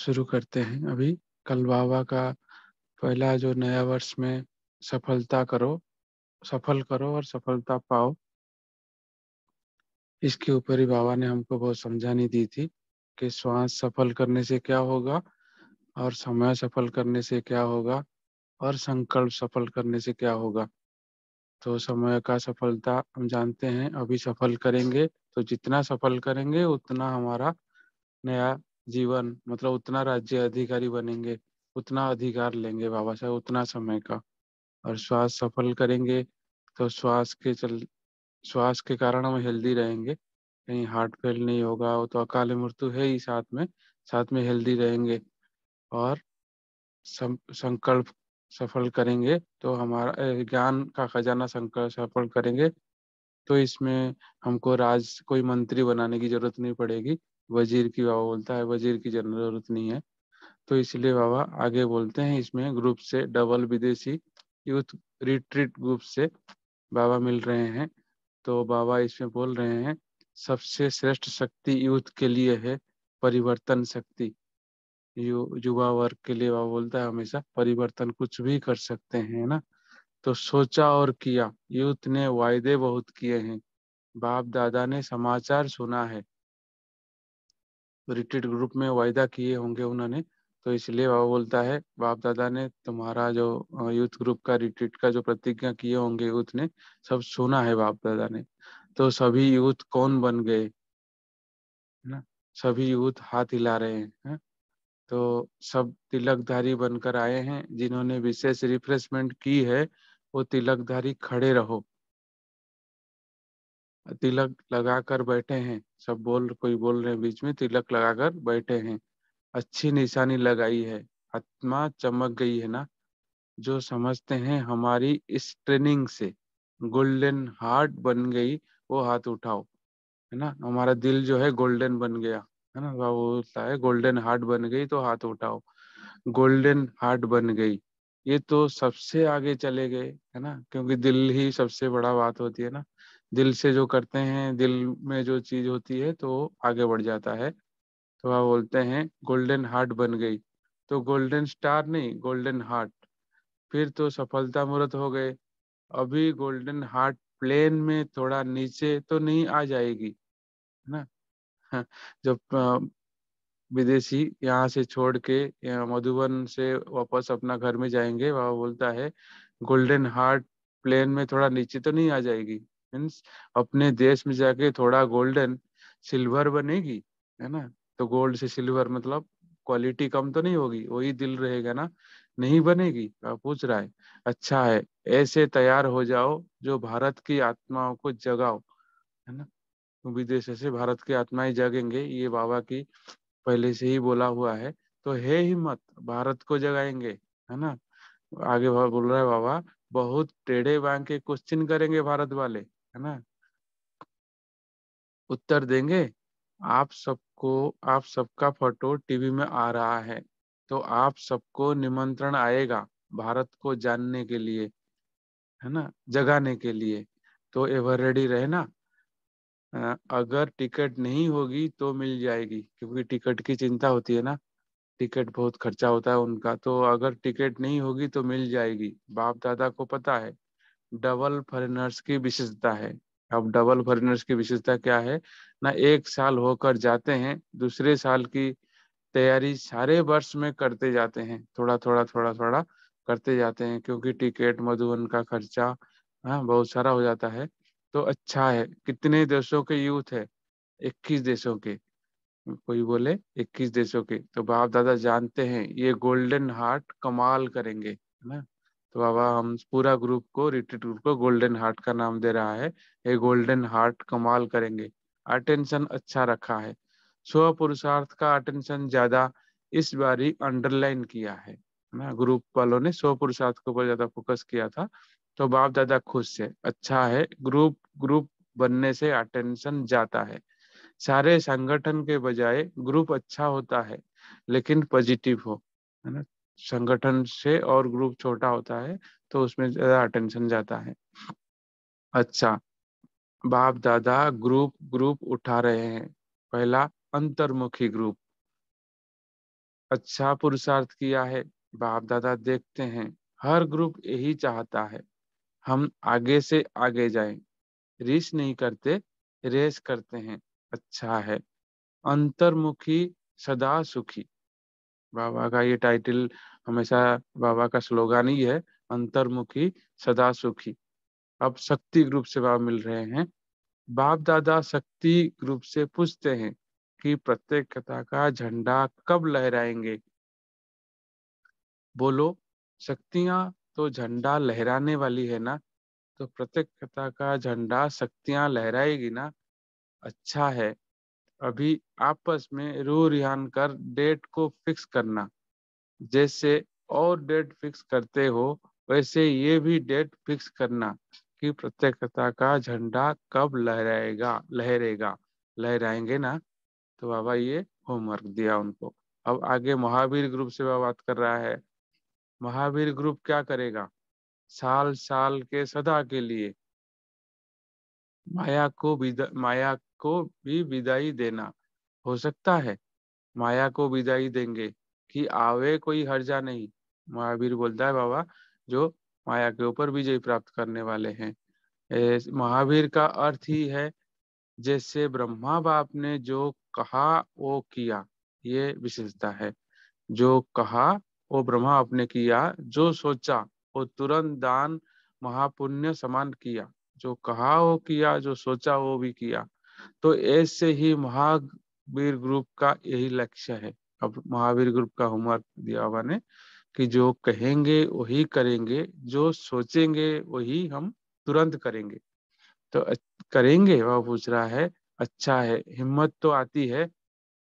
शुरू करते हैं अभी। कल बाबा का पहला जो नया वर्ष में सफलता करो, सफल करो और सफलता पाओ, इसके ऊपर ही बाबा ने हमको बहुत समझानी दी थी कि श्वास सफल करने से क्या होगा और समय सफल करने से क्या होगा और संकल्प सफल करने से क्या होगा। तो समय का सफलता हम जानते हैं, अभी सफल करेंगे तो जितना सफल करेंगे उतना हमारा नया जीवन, मतलब उतना राज्य अधिकारी बनेंगे, उतना अधिकार लेंगे बाबा साहब उतना समय का। और श्वास सफल करेंगे तो श्वास के कारण हम हेल्दी रहेंगे, कहीं हार्ट फेल नहीं होगा, वो तो अकाल मृत्यु है ही, साथ में हेल्दी रहेंगे। और संकल्प सफल करेंगे तो हमारा ज्ञान का खजाना संकल्प सफल करेंगे तो इसमें हमको कोई मंत्री बनाने की जरूरत नहीं पड़ेगी। वजीर की बाबा बोलता है, वजीर की जरूरत नहीं है। तो इसलिए बाबा आगे बोलते हैं, इसमें ग्रुप से डबल विदेशी यूथ रिट्रीट ग्रुप से बाबा मिल रहे हैं। तो बाबा इसमें बोल रहे हैं, सबसे श्रेष्ठ शक्ति यूथ के लिए है परिवर्तन शक्ति। युवा वर्ग के लिए बाबा बोलता है हमेशा परिवर्तन कुछ भी कर सकते हैं, है ना। तो सोचा और किया, यूथ ने वायदे बहुत किए हैं, बाप दादा ने समाचार सुना है। रिट्रीट ग्रुप में वायदा किए होंगे उन्होंने, तो इसलिए बाबा बोलता है बाप दादा ने तुम्हारा जो यूथ ग्रुप का रिट्रीट का जो प्रतिज्ञा किए होंगे यूथ ने, सब सुना है बाप दादा ने। तो सभी यूथ कौन बन गए, है ना। सभी यूथ हाथ हिला रहे हैं। तो सब तिलकधारी बनकर आए हैं, जिन्होंने विशेष रिफ्रेशमेंट की है वो तिलकधारी खड़े रहो। तिलक लगाकर बैठे हैं, कोई बोल रहे हैं बीच में, तिलक लगाकर बैठे हैं। अच्छी निशानी लगाई है, आत्मा चमक गई है ना। जो समझते हैं हमारी इस ट्रेनिंग से गोल्डन हार्ट बन गई, वो हाथ उठाओ, है ना। हमारा दिल जो है गोल्डन बन गया, है ना। वो बोलता है गोल्डन हार्ट बन गई तो हाथ उठाओ। गोल्डन हार्ट बन गई, ये तो सबसे आगे चले गए, है ना, क्योंकि दिल ही सबसे बड़ा बात होती है ना। दिल से जो करते हैं, दिल में जो चीज होती है तो वो आगे बढ़ जाता है। तो वह बोलते हैं गोल्डन हार्ट बन गई, तो गोल्डन स्टार नहीं, गोल्डन हार्ट। फिर तो सफलता मूर्त हो गए। अभी गोल्डन हार्ट प्लेन में थोड़ा नीचे तो नहीं आ जाएगी, है ना। जब विदेशी यहाँ से छोड़ के यहाँ मधुबन से वापस अपना घर में जाएंगे, वह बोलता है गोल्डन हार्ट प्लेन में थोड़ा नीचे तो नहीं आ जाएगी, मीन्स अपने देश में जाके थोड़ा गोल्डन सिल्वर बनेगी, है ना। तो गोल्ड से सिल्वर मतलब क्वालिटी कम तो नहीं होगी, वही दिल रहेगा ना, नहीं बनेगी। आप पूछ रहा है, अच्छा है, ऐसे तैयार हो जाओ जो भारत की आत्माओं को जगाओ, है ना। विदेश से भारत की आत्माएं जगेंगे, ये बाबा की पहले से ही बोला हुआ है। तो है हिम्मत, भारत को जगाएंगे, है ना। आगे बोल रहा है बाबा, बहुत टेढ़े बांग के क्वेश्चन करेंगे भारत वाले, है ना, उत्तर देंगे। आप सबका फोटो टीवी में आ रहा है, तो आप सबको निमंत्रण आएगा भारत को जानने के लिए, है ना, जगाने के लिए। तो एवर रेडी रहे ना। अगर टिकट नहीं होगी तो मिल जाएगी, क्योंकि टिकट की चिंता होती है ना, टिकट बहुत खर्चा होता है उनका। तो अगर टिकट नहीं होगी तो मिल जाएगी, बाप दादा को पता है। डबल फॉरेनर्स की विशेषता है। अब डबल फॉरेनर्स की विशेषता क्या है ना, एक साल होकर जाते हैं, दूसरे साल की तैयारी सारे वर्ष में करते जाते हैं, थोड़ा थोड़ा थोड़ा थोड़ा करते जाते हैं, क्योंकि टिकट मधुबन का खर्चा, हाँ, बहुत सारा हो जाता है। तो अच्छा है, कितने देशों के यूथ है, 21 देशों के। कोई बोले 21 देशों के, तो बाप दादा जानते हैं ये गोल्डन हार्ट कमाल करेंगे, है ना। तो बाबा हम पूरा ग्रुप को, रिट्रीट ग्रुप को गोल्डन हार्ट का नाम दे रहा है। ये गोल्डन हार्ट कमाल करेंगे। अटेंशन अच्छा रखा है, स्व पुरुषार्थ का अटेंशन ज्यादा इस बारी अंडरलाइन किया है ना। ग्रुप वालों ने स्व पुरुषार्थ के ऊपर ज्यादा फोकस किया था। तो बाप दादा खुश है, अच्छा है, ग्रुप ग्रुप बनने से अटेंशन जाता है। सारे संगठन के बजाय ग्रुप अच्छा होता है, लेकिन पॉजिटिव हो, है ना। संगठन से और ग्रुप छोटा होता है तो उसमें ज्यादा अटेंशन जाता है। अच्छा, बाप दादा ग्रुप ग्रुप उठा रहे हैं। पहला, अंतर्मुखी ग्रुप। अच्छा पुरुषार्थ किया है। बाप दादा देखते हैं, हर ग्रुप यही चाहता है, हम आगे से आगे जाएं, रेस नहीं करते, रेस करते हैं। अच्छा है। अंतर्मुखी सदा सुखी। बाबा का ये टाइटल हमेशा बाबा का स्लोगन ही है, अंतर्मुखी सदा सुखी। अब शक्ति ग्रुप से बाबा मिल रहे हैं। बाप दादा शक्ति ग्रुप से पूछते हैं कि प्रत्येकता का झंडा कब लहराएंगे। बोलो, शक्तियां तो झंडा लहराने वाली है ना, तो प्रत्येकता का झंडा शक्तियां लहराएगी ना। अच्छा है। अभी आपस में रू रिहान कर डेट को फिक्स करना। जैसे और डेट फिक्स करते हो, वैसे ये भी डेट फिक्स करना कि प्रत्येकता का झंडा कब लहराएगा, लहरेगा, लहराएंगे ना। तो बाबा ये होमवर्क दिया उनको। अब आगे महावीर ग्रुप से बाबा बात कर रहा है। महावीर ग्रुप क्या करेगा? साल साल के सदा के लिए माया को भी विदाई देना। हो सकता है माया को विदाई देंगे कि आवे कोई हर्जा नहीं। महावीर बोलता है बाबा, जो माया के ऊपर विजय प्राप्त करने वाले हैं। महावीर का अर्थ ही है, जैसे ब्रह्मा बाप ने जो कहा वो किया। ये विशेषता है। जो कहा वो ब्रह्मा आपने किया, जो सोचा वो तुरंत दान महापुण्य समान किया। जो कहा वो किया, जो सोचा वो भी किया। तो ऐसे ही महावीर ग्रुप का यही लक्ष्य है। अब महावीर ग्रुप का होमवर्क दिया बाबा ने कि जो कहेंगे वही करेंगे, जो सोचेंगे वही हम तुरंत करेंगे। तो करेंगे, वह पूछ रहा है। अच्छा है, हिम्मत तो आती है।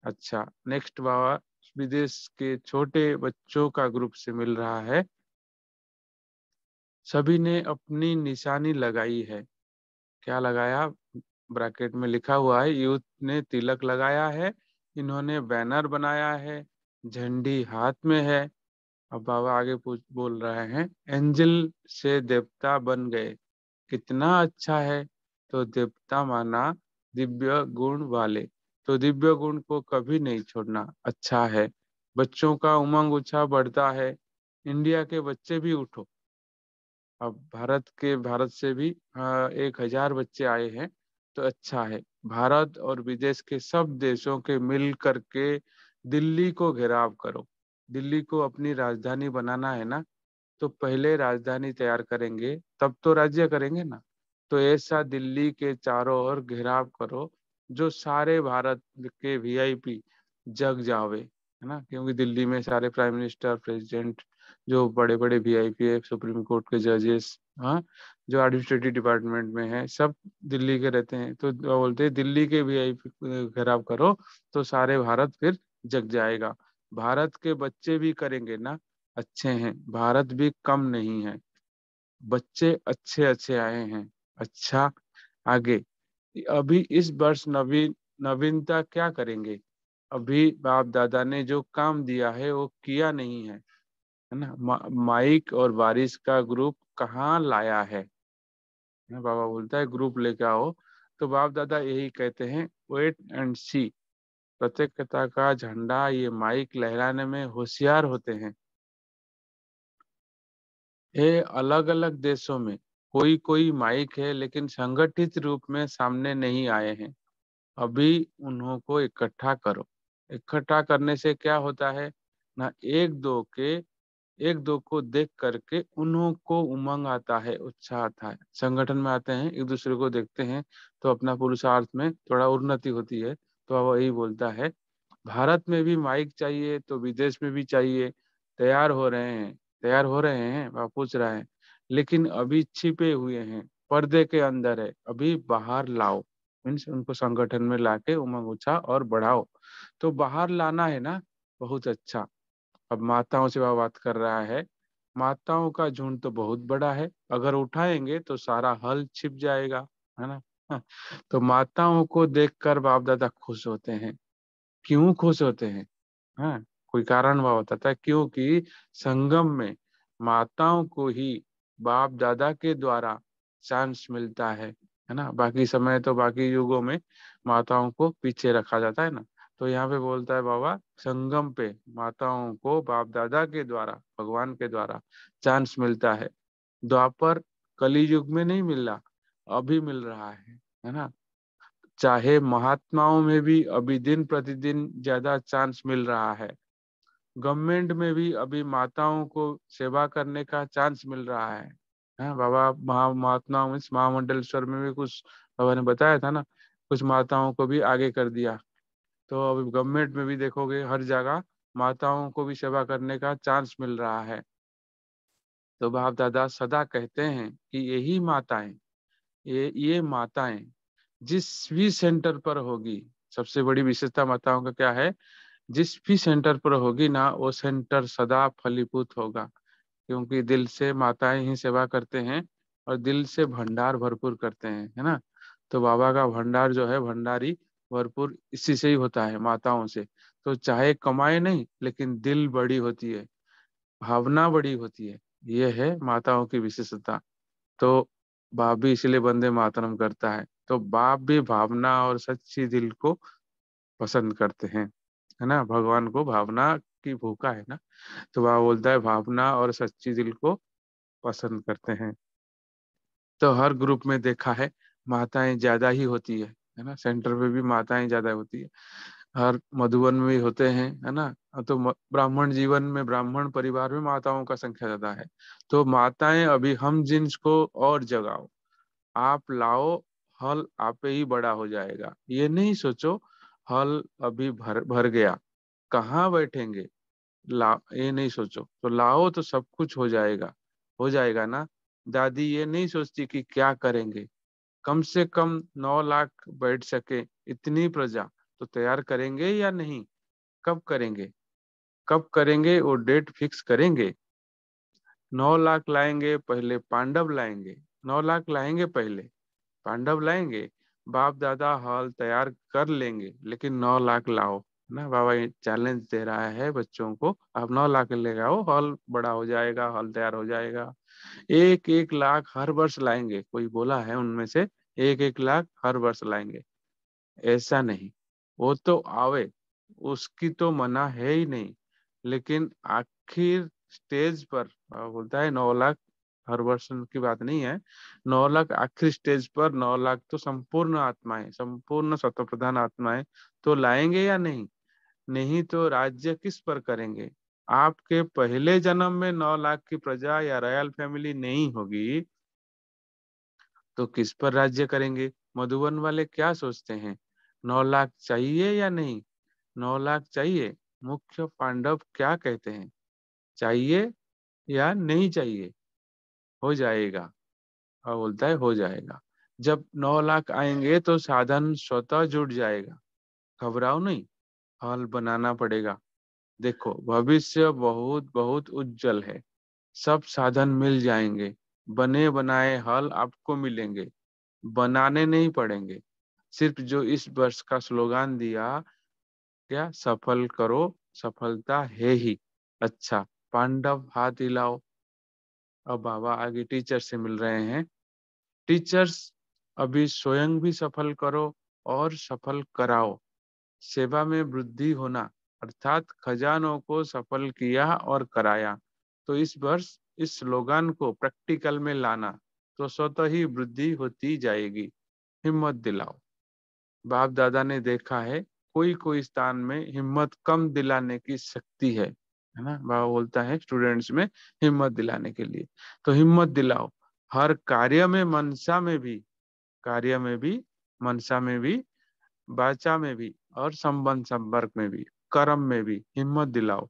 अच्छा, नेक्स्ट बाबा विदेश के छोटे बच्चों का ग्रुप से मिल रहा है। सभी ने अपनी निशानी लगाई है। क्या लगाया? ब्रैकेट में लिखा हुआ है, यूथ ने तिलक लगाया है, इन्होंने बैनर बनाया है, झंडी हाथ में है। अब बाबा आगे पूछ बोल रहे हैं, एंजल से देवता बन गए, कितना अच्छा है। तो देवता माना दिव्य गुण वाले, तो दिव्य गुण को कभी नहीं छोड़ना। अच्छा है। बच्चों का उमंग उत्साह बढ़ता है। इंडिया के बच्चे भी उठो। अब भारत से भी 1,000 बच्चे आए हैं। तो अच्छा है। भारत और विदेश के सब देशों के मिल करके दिल्ली को घेराव करो। दिल्ली को अपनी राजधानी बनाना है ना, तो पहले राजधानी तैयार करेंगे, तब तो राज्य करेंगे ना। तो ऐसा दिल्ली के चारों ओर घेराव करो, जो सारे भारत के वीआईपी जग जावे, है ना। क्योंकि दिल्ली में सारे प्राइम मिनिस्टर, प्रेसिडेंट, जो बड़े बड़े वीआईपी है, सुप्रीम कोर्ट के जजेस, हाँ, जो एडमिनिस्ट्रेटिव डिपार्टमेंट में है, सब दिल्ली के रहते हैं। तो वो बोलते हैं दिल्ली के वीआईपी घेराव करो, तो सारे भारत फिर जग जाएगा। भारत के बच्चे भी करेंगे ना। अच्छे हैं, भारत भी कम नहीं है, बच्चे अच्छे अच्छे आए हैं। अच्छा, आगे अभी इस वर्ष नवीनता क्या करेंगे? अभी बाप दादा ने जो काम दिया है वो किया नहीं है ना। माइक और बारिश का ग्रुप कहाँ लाया है ना। बाबा बोलता है ग्रुप लेके आओ। तो बाप दादा यही कहते हैं, वेट एंड सी। प्रत्येकता का झंडा ये माइक लहराने में होशियार होते हैं। ये अलग अलग देशों में कोई कोई माइक है, लेकिन संगठित रूप में सामने नहीं आए हैं। अभी उन्हों को इकट्ठा करो। इकट्ठा करने से क्या होता है ना, एक दो को देख करके उन्हों को उमंग आता है, उत्साह आता है। संगठन में आते हैं, एक दूसरे को देखते हैं, तो अपना पुरुषार्थ में थोड़ा उन्नति होती है। तो अब वही बोलता है, भारत में भी माइक चाहिए तो विदेश में भी चाहिए। तैयार हो रहे हैं, तैयार हो रहे हैं, वह पूछ रहा है। लेकिन अभी छिपे हुए हैं, पर्दे के अंदर है, अभी बाहर लाओ। मीन्स उनको संगठन में लाके उमंग उत्साह और बढ़ाओ। तो बाहर लाना है ना, बहुत अच्छा। अब माताओं से वह बात कर रहा है। माताओं का झुंड तो बहुत बड़ा है, अगर उठाएंगे तो सारा हल छिप जाएगा, है ना। तो माताओं को देखकर बाप दादा खुश होते हैं। क्यों खुश होते हैं? हाँ, कोई कारण वह बताता है। क्योंकि संगम में माताओं को ही बाप दादा के द्वारा चांस मिलता है ना। बाकी समय तो बाकी युगों में माताओं को पीछे रखा जाता है ना। तो यहाँ पे बोलता है बाबा, संगम पे माताओं को बाप दादा के द्वारा, भगवान के द्वारा चांस मिलता है। द्वापर कली युग में नहीं मिल रहा, अभी मिल रहा है ना। चाहे महात्माओं में भी अभी दिन प्रतिदिन ज्यादा चांस मिल रहा है। गवर्नमेंट में भी अभी माताओं को सेवा करने का चांस मिल रहा है। हाँ बाबा, महात्माओं इस महामंडलेश्वर में भी कुछ बाबा ने बताया था ना, कुछ माताओं को भी आगे कर दिया। तो अभी गवर्नमेंट में भी देखोगे हर जगह माताओं को भी सेवा करने का चांस मिल रहा है। तो बाप दादा सदा कहते हैं कि यही माताएं, ये माताएं जिस भी सेंटर पर होगी, सबसे बड़ी विशेषता माताओं का क्या है, जिस भी सेंटर पर होगी ना, वो सेंटर सदा फलीभूत होगा। क्योंकि दिल से माताएं ही सेवा करते हैं और दिल से भंडार भरपूर करते हैं, है ना। तो बाबा का भंडार जो है, भंडारी भरपूर इसी से ही होता है, माताओं से। तो चाहे कमाए नहीं, लेकिन दिल बड़ी होती है, भावना बड़ी होती है। ये है माताओं की विशेषता। तो बाप भी इसलिए वंदे मातरम करता है। तो बाप भी भावना और सच्ची दिल को पसंद करते हैं, है ना। भगवान को भावना की भूखा है ना, तो वह बोलता है भावना और सच्ची दिल को पसंद करते हैं। तो हर ग्रुप में देखा है माताएं ज्यादा ही होती है ना। सेंटर पे भी माताएं ज्यादा होती है, हर मधुबन में भी होते हैं, है ना। तो ब्राह्मण जीवन में, ब्राह्मण परिवार में माताओं का संख्या ज्यादा है। तो माताएं अभी हम जिन्स को और जगाओ, आप लाओ, हल आपे ही बड़ा हो जाएगा। ये नहीं सोचो हल अभी भर भर गया, कहाँ बैठेंगे, ला ये नहीं सोचो, तो लाओ तो सब कुछ हो जाएगा ना। दादी ये नहीं सोचती कि क्या करेंगे, कम से कम 9 लाख बैठ सके इतनी प्रजा तो तैयार करेंगे या नहीं। कब करेंगे, कब करेंगे वो डेट फिक्स करेंगे। 9 लाख लाएंगे, पहले पांडव लाएंगे, 9 लाख लाएंगे, पहले पांडव लाएंगे। बाप दादा हॉल तैयार कर लेंगे, लेकिन 9 लाख लाओ ना। बाबा ये चैलेंज दे रहा है बच्चों को, आप 9 लाख ले आओ, हॉल बड़ा हो जाएगा, हॉल तैयार हो जाएगा। 1-1 लाख हर वर्ष लाएंगे, कोई बोला है उनमें से 1-1 लाख हर वर्ष लाएंगे, ऐसा नहीं। वो तो आवे, उसकी तो मना है ही नहीं। लेकिन आखिर स्टेज पर बोलता है 9 लाख हर वर्ष की बात नहीं है। 9 लाख आखिरी स्टेज पर, 9 लाख तो संपूर्ण आत्माएं, संपूर्ण सत्व प्रधान आत्माएं तो लाएंगे या नहीं। नहीं तो राज्य किस पर करेंगे। आपके पहले जन्म में 9 लाख की प्रजा या रॉयल फैमिली नहीं होगी, तो किस पर राज्य करेंगे। मधुबन वाले क्या सोचते हैं, 9 लाख चाहिए या नहीं, 9 लाख चाहिए। मुख्य पांडव क्या कहते हैं, चाहिए या नहीं चाहिए। हो जाएगा, और बोलता है हो जाएगा। जब 9 लाख आएंगे तो साधन स्वतः जुट जाएगा, घबराओ नहीं, हल बनाना पड़ेगा। देखो भविष्य बहुत बहुत उज्जवल है, सब साधन मिल जाएंगे, बने बनाए हल आपको मिलेंगे, बनाने नहीं पड़ेंगे। सिर्फ जो इस वर्ष का स्लोगान दिया, क्या सफल करो, सफलता है ही। अच्छा, पांडव हाथ हिलाओ। अब बाबा आगे टीचर से मिल रहे हैं। टीचर्स अभी स्वयं भी सफल करो और सफल कराओ। सेवा में वृद्धि होना, अर्थात खजानों को सफल किया और कराया। तो इस वर्ष इस स्लोगान को प्रैक्टिकल में लाना, तो स्वतः ही वृद्धि होती जाएगी। हिम्मत दिलाओ। बाप दादा ने देखा है कोई कोई स्थान में हिम्मत कम दिलाने की शक्ति है ना। बाबा बोलता है स्टूडेंट्स में हिम्मत दिलाने के लिए, तो हिम्मत दिलाओ। हर कार्य में, मनसा में भी, कार्य में भी, मनसा में भी, वाचा में भी, और संबंध संपर्क में भी, कर्म में भी हिम्मत दिलाओ।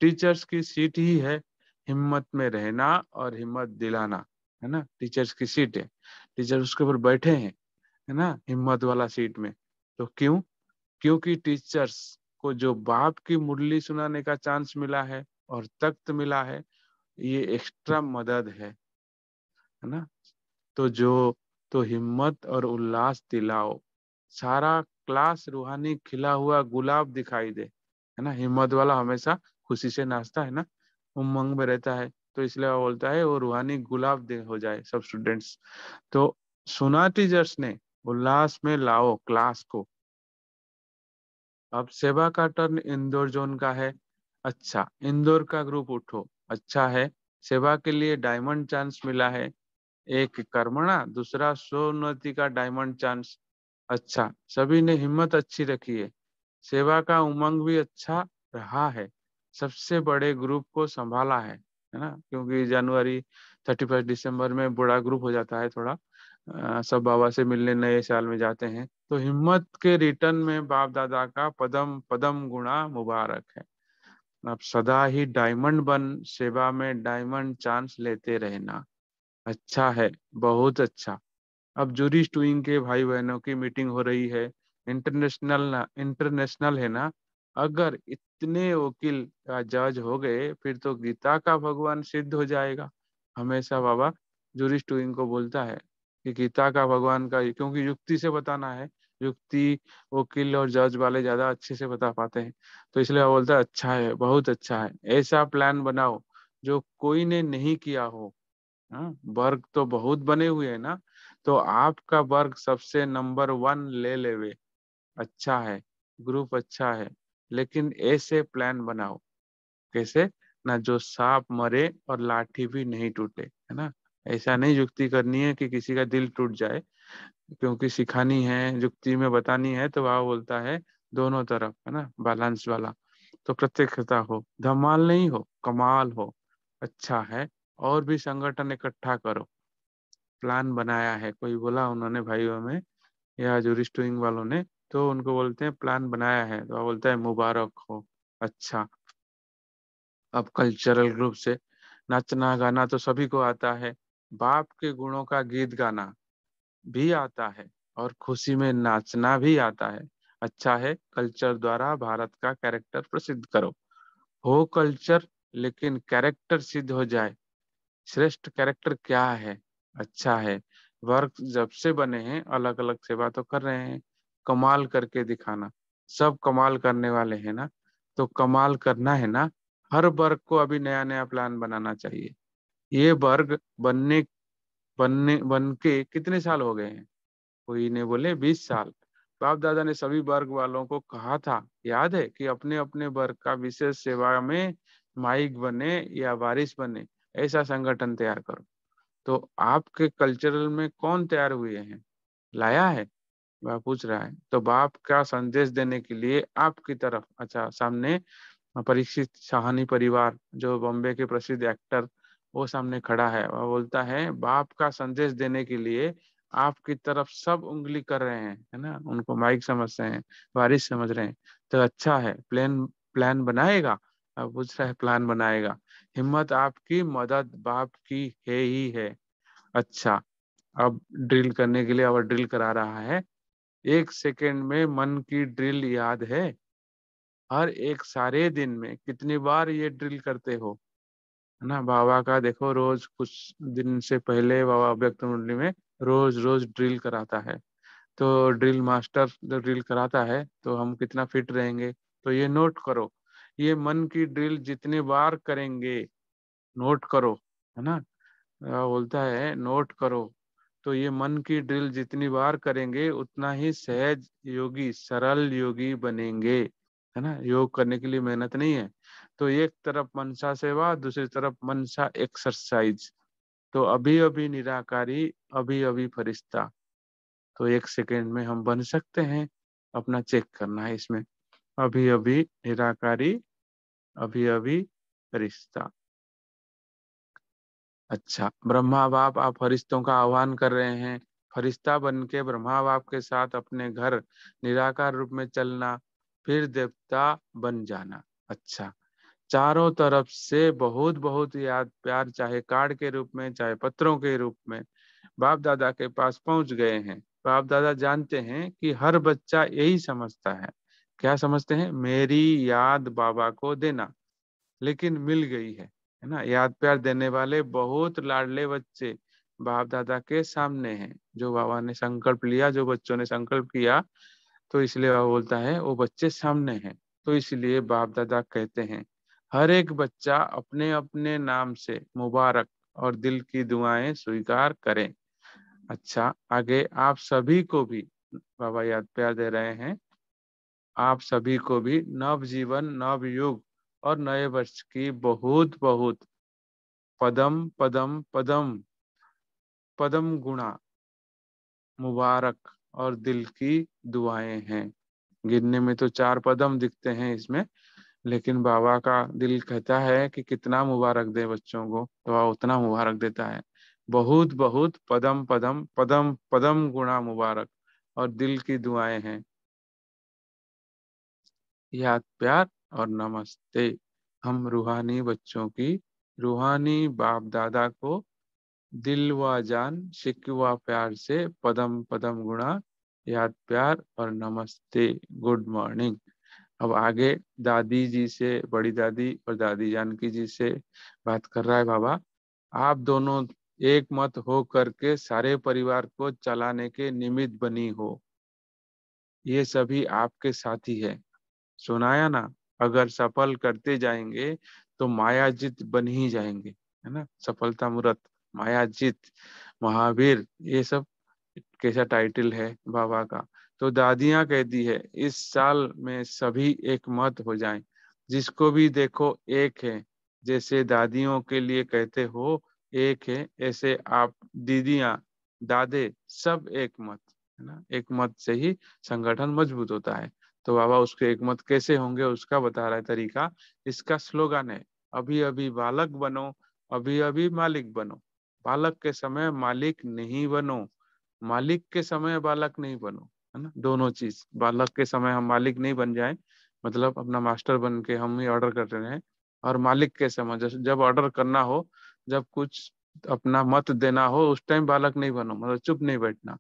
टीचर्स की सीट ही है हिम्मत में रहना और हिम्मत दिलाना, है ना। टीचर्स की सीट है, टीचर उसके ऊपर बैठे हैं, है ना, हिम्मत वाला सीट में। तो क्यों, क्योंकि टीचर्स को जो बाप की मुरली सुनाने का चांस मिला है और तख्त मिला है, ये एक्स्ट्रा मदद है ना। तो जो, तो हिम्मत और उल्लास दिलाओ। सारा क्लास रूहानी खिला हुआ गुलाब दिखाई दे, है ना। हिम्मत वाला हमेशा खुशी से नाचता है ना, उमंग में रहता है। तो इसलिए वो बोलता है वो रूहानी गुलाब दे हो जाए सब स्टूडेंट्स। तो सुना टीचर्स ने, उल्लास में लाओ क्लास को। अब सेवा का टर्न इंदौर जोन का है। अच्छा, इंदौर का ग्रुप उठो। अच्छा है, सेवा के लिए डायमंड चांस मिला है। एक कर्मणा, दूसरा स्वोन्नति का डायमंड चांस। अच्छा, सभी ने हिम्मत अच्छी रखी है। सेवा का उमंग भी अच्छा रहा है। सबसे बड़े ग्रुप को संभाला है ना, क्योंकि जनवरी 31 दिसंबर में बड़ा ग्रुप हो जाता है थोड़ा। सब बाबा से मिलने नए साल में जाते हैं, तो हिम्मत के रिटर्न में बाप दादा का पदम पदम गुणा मुबारक है। अब सदा ही डायमंड बन सेवा में डायमंड चांस लेते रहना। अच्छा है, बहुत अच्छा। अब जूरी स्टूइंग के भाई बहनों की मीटिंग हो रही है। इंटरनेशनल है ना। अगर इतने वकील का जज हो गए फिर तो गीता का भगवान सिद्ध हो जाएगा। हमेशा बाबा जूरी स्टूइंग को बोलता है कि गीता का भगवान का, क्योंकि युक्ति से बताना है। युक्ति वकील और जज वाले ज्यादा अच्छे से बता पाते हैं, तो इसलिए वो बोलता है अच्छा है, बहुत अच्छा है। ऐसा प्लान बनाओ जो कोई ने नहीं किया हो। हाँ, वर्ग तो बहुत बने हुए हैं ना, तो आपका वर्ग सबसे नंबर 1 ले लेवे। अच्छा है, ग्रुप अच्छा है, लेकिन ऐसे प्लान बनाओ। कैसे? ना जो सांप मरे और लाठी भी नहीं टूटे, है ना। ऐसा नहीं युक्ति करनी है कि किसी का दिल टूट जाए, क्योंकि सिखानी है, युक्ति में बतानी है, तो वह बोलता है दोनों तरफ, है ना, बैलेंस वाला। तो प्रत्यक्षता हो, धमाल नहीं हो, कमाल हो। अच्छा है, और भी संगठन इकट्ठा करो। प्लान बनाया है, कोई बोला उन्होंने भाइयों में या जूरिस्ट विंग वालों ने, तो उनको बोलते हैं प्लान बनाया है, तो वो बोलता है मुबारक हो। अच्छा, अब कल्चरल ग्रुप से नाचना गाना तो सभी को आता है। बाप के गुणों का गीत गाना भी आता है, और खुशी में नाचना भी आता है। अच्छा है, कल्चर द्वारा भारत का कैरेक्टर प्रसिद्ध करो। हो कल्चर, लेकिन कैरेक्टर सिद्ध हो जाए। श्रेष्ठ कैरेक्टर क्या है? अच्छा है, वर्ग जब से बने हैं अलग अलग सेवा तो कर रहे हैं। कमाल करके दिखाना, सब कमाल करने वाले हैं ना, तो कमाल करना है ना। हर वर्ग को अभी नया नया प्लान बनाना चाहिए। ये वर्ग बन के कितने साल हो गए हैं? कोई ने बोले 20 साल। बाप दादा ने सभी वर्ग वालों को कहा था, याद है, कि अपने अपने वर्ग का विशेष सेवा में माइक बने या वारिस बने, ऐसा संगठन तैयार करो। तो आपके कल्चरल में कौन तैयार हुए हैं? लाया है? वह पूछ रहा है। तो बाप का संदेश देने के लिए आपकी तरफ, अच्छा, सामने परीक्षित शाहानी परिवार, जो बॉम्बे के प्रसिद्ध एक्टर, वो सामने खड़ा है। वह बोलता है बाप का संदेश देने के लिए आपकी तरफ सब उंगली कर रहे हैं, है ना, उनको माइक समझते हैं, बारिश समझ रहे हैं। तो अच्छा है, प्लान प्लान बनाएगा। अब पूछ रहा है प्लान बनाएगा। हिम्मत आपकी, मदद बाप की है ही है। अच्छा, अब ड्रिल करने के लिए अब ड्रिल करा रहा है। 1 सेकेंड में मन की ड्रिल याद है? हर एक सारे दिन में कितनी बार ये ड्रिल करते हो? है ना, बाबा का देखो, रोज कुछ दिन से पहले बाबा व्यक्त मुरली में रोज रोज ड्रिल कराता है। तो ड्रिल मास्टर जो ड्रिल कराता है, तो हम कितना फिट रहेंगे, तो ये नोट करो। ये मन की ड्रिल जितने बार करेंगे, नोट करो, है ना। बोलता है नोट करो। तो ये मन की ड्रिल जितनी बार करेंगे उतना ही सहज योगी, सरल योगी बनेंगे, है ना। योग करने के लिए मेहनत नहीं है। तो एक तरफ मनसा सेवा, दूसरी तरफ मनसा एक्सरसाइज। तो अभी अभी निराकारी, अभी अभी फरिश्ता। तो 1 सेकेंड में हम बन सकते हैं। अपना चेक करना है इसमें। अभी अभी निराकारी, अभी अभी फरिश्ता। अच्छा, ब्रह्मा बाप आप फरिश्तों का आह्वान कर रहे हैं। फरिश्ता बन के ब्रह्मा बाप के साथ अपने घर निराकार रूप में चलना, फिर देवता बन जाना। अच्छा, चारों तरफ से बहुत बहुत याद प्यार, चाहे कार्ड के रूप में चाहे पत्रों के रूप में, बाप दादा के पास पहुंच गए हैं। बाप दादा जानते हैं कि हर बच्चा यही समझता है। क्या समझते हैं? मेरी याद बाबा को देना, लेकिन मिल गई है ना। याद प्यार देने वाले बहुत लाडले बच्चे बाप दादा के सामने हैं। जो बाबा ने संकल्प लिया, जो बच्चों ने संकल्प किया, तो इसलिए बाबा बोलता है वो बच्चे सामने हैं। तो इसलिए बाप दादा कहते हैं हर एक बच्चा अपने अपने नाम से मुबारक और दिल की दुआएं स्वीकार करें। अच्छा, आगे आप सभी को भी बाबा याद प्यार दे रहे हैं। आप सभी को भी नव जीवन, नव युग और नए वर्ष की बहुत बहुत पदम पदम पदम पदम गुणा मुबारक और दिल की दुआएं हैं। गिनने में तो 4 पदम दिखते हैं इसमें, लेकिन बाबा का दिल कहता है कि कितना मुबारक दे बच्चों को, तो वह उतना मुबारक देता है। बहुत बहुत पदम पदम पदम पदम गुणा मुबारक और दिल की दुआएं हैं। याद, प्यार और नमस्ते। हम रूहानी बच्चों की रूहानी बाप दादा को दिल व जान शिकवा प्यार से पदम पदम गुणा याद, प्यार और नमस्ते। Good morning. अब आगे दादी जी से, बड़ी दादी और दादी जानकी जी से बात कर रहा है बाबा। आप दोनों एक मत हो करके सारे परिवार को चलाने के निमित्त बनी हो। ये सभी आपके साथी है। सुनाया ना, अगर सफल करते जाएंगे तो मायाजित बन ही जाएंगे, है ना। सफलता मूर्त, मायाजित, महावीर, ये सब कैसा टाइटल है बाबा का। तो दादियां कहती है इस साल में सभी एक मत हो जाएं, जिसको भी देखो एक है। जैसे दादियों के लिए कहते हो एक है, ऐसे आप दीदियां, दादे, सब एक मत, है ना। एक मत से ही संगठन मजबूत होता है। तो बाबा उसके एक मत कैसे होंगे उसका बता रहा है तरीका। इसका स्लोगन है, अभी अभी बालक बनो, अभी अभी मालिक बनो। बालक के समय मालिक नहीं बनो, मालिक के समय बालक नहीं बनो, है ना। दोनों चीज, बालक के समय हम मालिक नहीं बन जाए, मतलब अपना मास्टर बन के हम ही ऑर्डर कर रहे हैं। और मालिक के समय जब ऑर्डर करना हो, जब कुछ अपना मत देना हो, उस टाइम बालक नहीं बनो, मतलब चुप नहीं बैठना।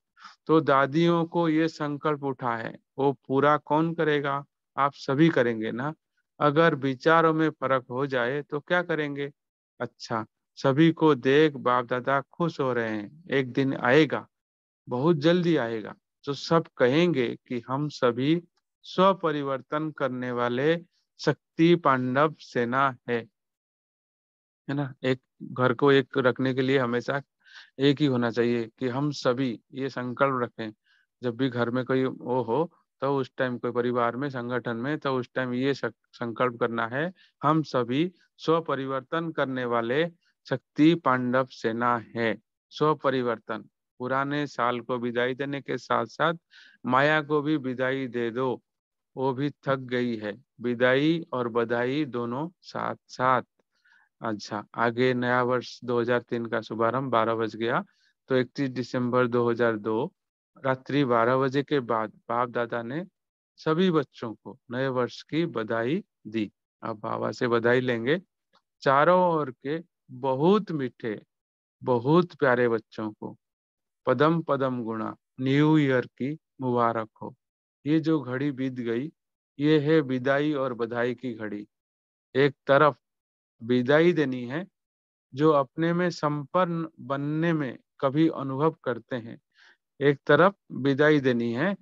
तो दादियों को ये संकल्प उठा है, वो पूरा कौन करेगा? आप सभी करेंगे ना। अगर विचारों में फर्क हो जाए तो क्या करेंगे? अच्छा, सभी को देख बाप दादा खुश हो रहे हैं। एक दिन आएगा, बहुत जल्दी आएगा, जो सब कहेंगे कि हम सभी स्व परिवर्तन करने वाले शक्ति पांडव सेना है ना। एक घर को एक रखने के लिए हमेशा एक ही होना चाहिए कि हम सभी ये संकल्प रखें। जब भी घर में कोई वो हो, तो उस टाइम कोई परिवार में, संगठन में, तो उस टाइम ये संकल्प करना है, हम सभी स्व परिवर्तन करने वाले शक्ति पांडव सेना है। स्व परिवर्तन, पुराने साल को विदाई देने के साथ साथ माया को भी विदाई दे दो, वो भी थक गई है। विदाई और बधाई दोनों साथ साथ। अच्छा, आगे नया वर्ष 2003 का शुभारंभ 12 बज गया। तो 31 दिसंबर 2002 रात्रि 12 बजे के बाद बाप दादा ने सभी बच्चों को नए वर्ष की बधाई दी। अब बाबा से बधाई लेंगे। चारों ओर के बहुत मीठे, बहुत प्यारे बच्चों को पदम पदम गुणा न्यू ईयर की मुबारक हो। ये जो घड़ी बीत गई, ये है विदाई और बधाई की घड़ी। एक तरफ विदाई देनी है, जो अपने में संपन्न बनने में कभी अनुभव करते हैं। एक तरफ विदाई देनी है,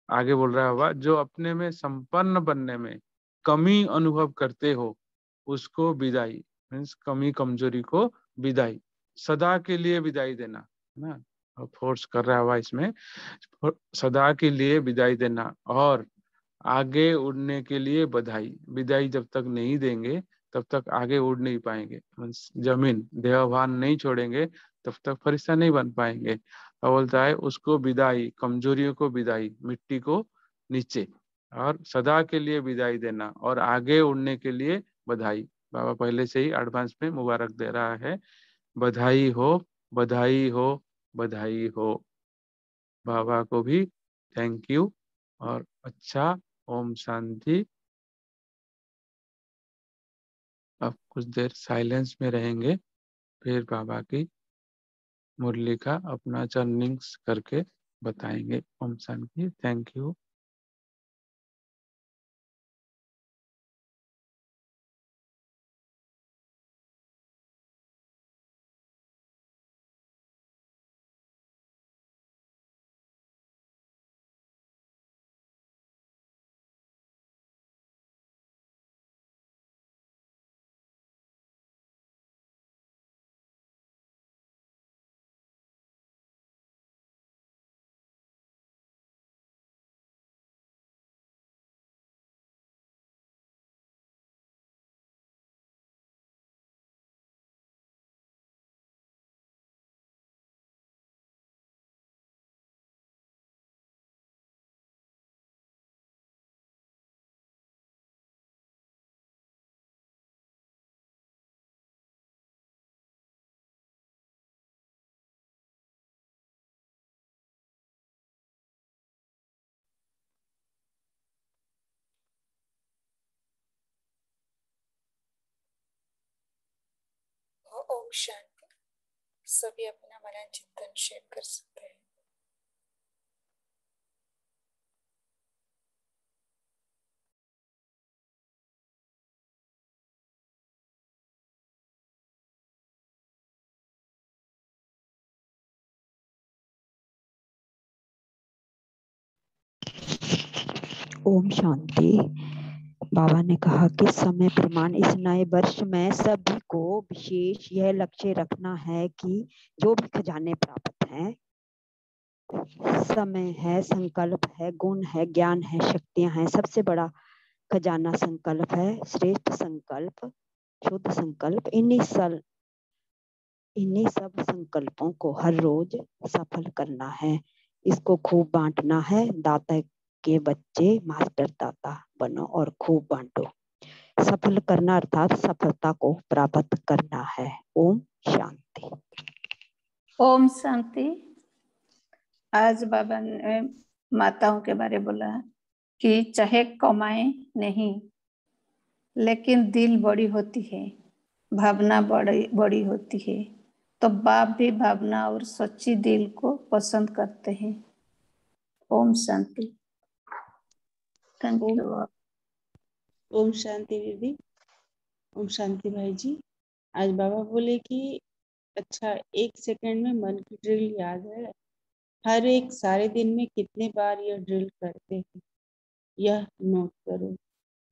आगे बोल रहा होगा, जो अपने में संपन्न बनने में कमी अनुभव करते हो, उसको विदाई, मीन्स कमी कमजोरी को विदाई, सदा के लिए विदाई देना, है ना। और फोर्स कर रहा हुआ इसमें, सदा के लिए विदाई देना। और आगे उड़ने के लिए बधाई। विदाई जब तक नहीं देंगे तब तक आगे उड़ नहीं पाएंगे, मीन्स जमीन देहभान नहीं छोड़ेंगे तब तक फरिश्ता नहीं बन पाएंगे। और बोलता है उसको विदाई, कमजोरियों को विदाई, मिट्टी को नीचे, और सदा के लिए विदाई देना, और आगे उड़ने के लिए बधाई। बाबा पहले से ही एडवांस में मुबारक दे रहा है। बधाई हो, बधाई हो, बधाई हो। बाबा को भी थैंक यू। और अच्छा, ओम शांति। अब कुछ देर साइलेंस में रहेंगे, फिर बाबा की मुरली का अपना चर्निंग्स करके बताएंगे। ओम शांति, थैंक यू। ओम शांति। सभी अपना मनन चिंतन शेयर कर सकते हैं। ओम शांति। बाबा ने कहा कि समय प्रमाण इस नए वर्ष में सभी को विशेष यह लक्ष्य रखना है कि जो भी खजाने प्राप्त हैं, समय है, संकल्प है, गुण है, ज्ञान है, शक्तियां हैं, सबसे बड़ा खजाना संकल्प है। श्रेष्ठ संकल्प, शुद्ध संकल्प, इन्हीं सब संकल्पों को हर रोज सफल करना है। इसको खूब बांटना है। दाता के बच्चे मास्टर दाता बनो और खूब बांटो। सफल करना अर्थात सफलता को प्राप्त करना है। ओम शांति। ओम शांति। आज बाबा ने माताओं के बारे बोला कि चाहे कमाए नहीं, लेकिन दिल बड़ी होती है, भावना बड़ी होती है, तो बाप भी भावना और सच्ची दिल को पसंद करते हैं। ओम शांति। Thank you. ओम शांति दीदी। ओम शांति भाई जी। आज बाबा बोले कि अच्छा, 1 सेकंड में मन की ड्रिल याद है। हर एक सारे दिन में कितने बार यह ड्रिल करते हैं, यह नोट करो।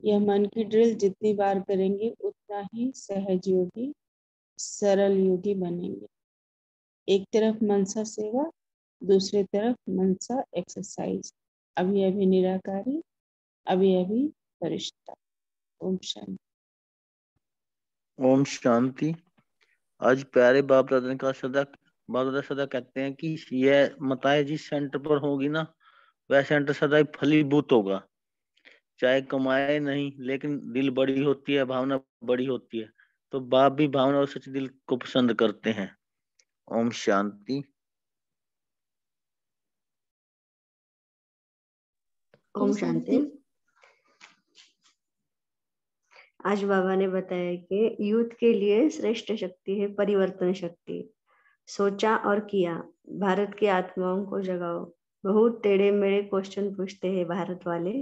यह मन की ड्रिल जितनी बार करेंगे उतना ही सहज योगी, सरल योगी बनेंगे। एक तरफ मनसा सेवा, दूसरी तरफ मनसा एक्सरसाइज। अभी अभी निराकारी, अभी अभी फरिश्ता। ओम शांति। ओम शांति। आज प्यारे बाप दादा का बाप दादा सदा कहते हैं कि यह माताएं जिस सेंटर पर होगी ना, वह सेंटर सदा ही फलीभूत होगा। चाहे कमाए नहीं, लेकिन दिल बड़ी होती है, भावना बड़ी होती है, तो बाप भी भावना और सच्चे दिल को पसंद करते हैं। ओम शांति। ओम शांति। आज बाबा ने बताया कि यूथ के लिए श्रेष्ठ शक्ति है परिवर्तन शक्ति। सोचा और किया, भारत की आत्माओं को जगाओ। बहुत टेढ़े मेढ़े क्वेश्चन पूछते हैं भारत वाले,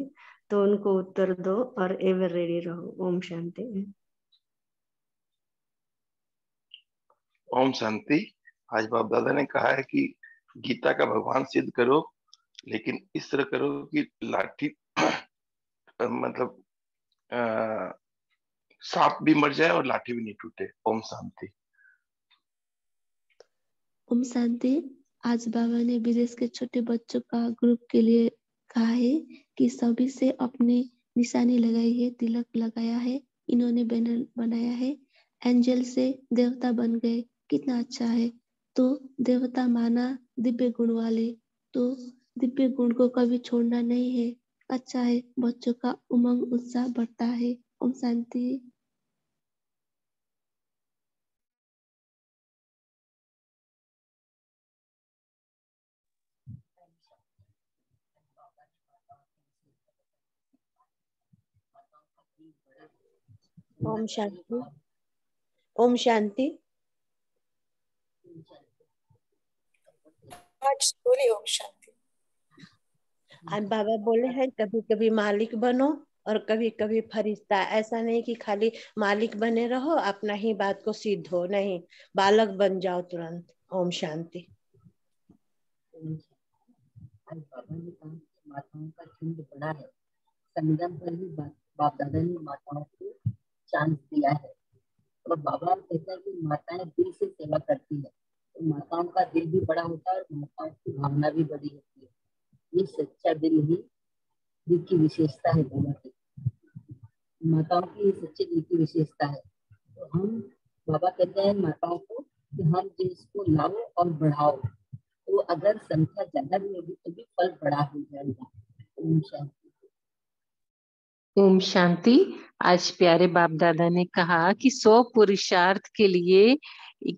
तो उनको उत्तर दो और एवर रेडी रहो। ओम शांति। ओम शांति। आज बाप दादा ने कहा है कि गीता का भगवान सिद्ध करो, लेकिन इस तरह करो कि लाठी मतलब सांप भी मर जाए और लाठी भी नहीं टूटे। ओम शांति। ओम शांति। आज बाबा ने विदेश के छोटे बच्चों का ग्रुप के लिए कहा है कि सभी से अपने निशानी लगाई है, तिलक लगाया है, इन्होंने बैनर बनाया है, एंजल से देवता बन गए, कितना अच्छा है। तो देवता माना दिव्य गुण वाले, तो दिव्य गुण को कभी छोड़ना नहीं है। अच्छा है, बच्चों का उमंग उत्साह बढ़ता है। ओम शांति। ओम शांति। ओम शांति। आज बोली ओम शांति। आज बाबा बोले हैं कभी कभी मालिक बनो और कभी कभी फरिश्ता। ऐसा नहीं कि खाली मालिक बने रहो, अपना ही बात को सिद्ध हो, नहीं, बालक बन जाओ तुरंत। ओम शांति। आज बाबा ने कहा कि माताओं का झुंड बड़ा है। संगम पर ही बाप दादा ने माताओं को चांस दिया है। और बाबा कहता है कि माताएं दिल से सेवा करती है, तो माताओं का दिल भी बड़ा होता है और माताओं की भावना भी बड़ी होती है। ये सच्चा दिल ही दिल की विशेषता है। बाबा की माताओं की सच्चे दिल की विशेषता है। तो हम बाबा कहते हैं माताओं को कि हम देश को लाओ और बढ़ाओ, तो अगर संख्या ज्यादा भी होगी तो भी फल बड़ा हो जाएगा। ओम शांति। ओम शांति। आज प्यारे बाप दादा ने कहा कि 100 पुरुषार्थ के लिए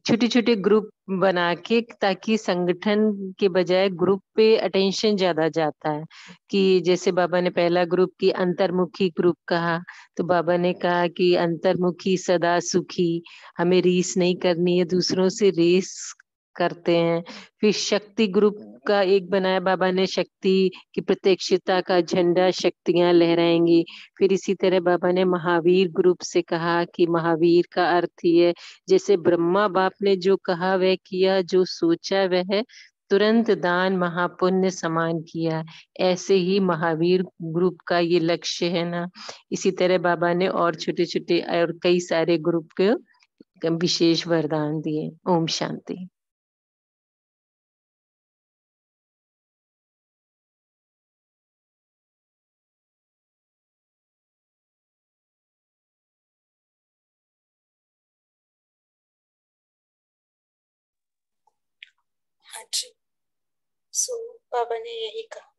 छोटे छोटे ग्रुप बना के, ताकि संगठन के बजाय ग्रुप पे अटेंशन ज्यादा जाता है। कि जैसे बाबा ने पहला ग्रुप की अंतर्मुखी ग्रुप कहा, तो बाबा ने कहा कि अंतर्मुखी सदा सुखी, हमें रीस नहीं करनी है, दूसरों से रेस करते हैं। फिर शक्ति ग्रुप का एक बनाया बाबा ने, शक्ति की प्रत्यक्षता का झंडा शक्तियां लहराएंगी। फिर इसी तरह बाबा ने महावीर ग्रुप से कहा कि महावीर का अर्थ ही है, जैसे ब्रह्मा बाप ने जो कहा वह किया, जो सोचा वह तुरंत दान महापुण्य समान किया। ऐसे ही महावीर ग्रुप का ये लक्ष्य है ना। इसी तरह बाबा ने और छोटे छोटे और कई सारे ग्रुप के विशेष वरदान दिए। ओम शांति। हाँ जी। बाबा ने यही कहा,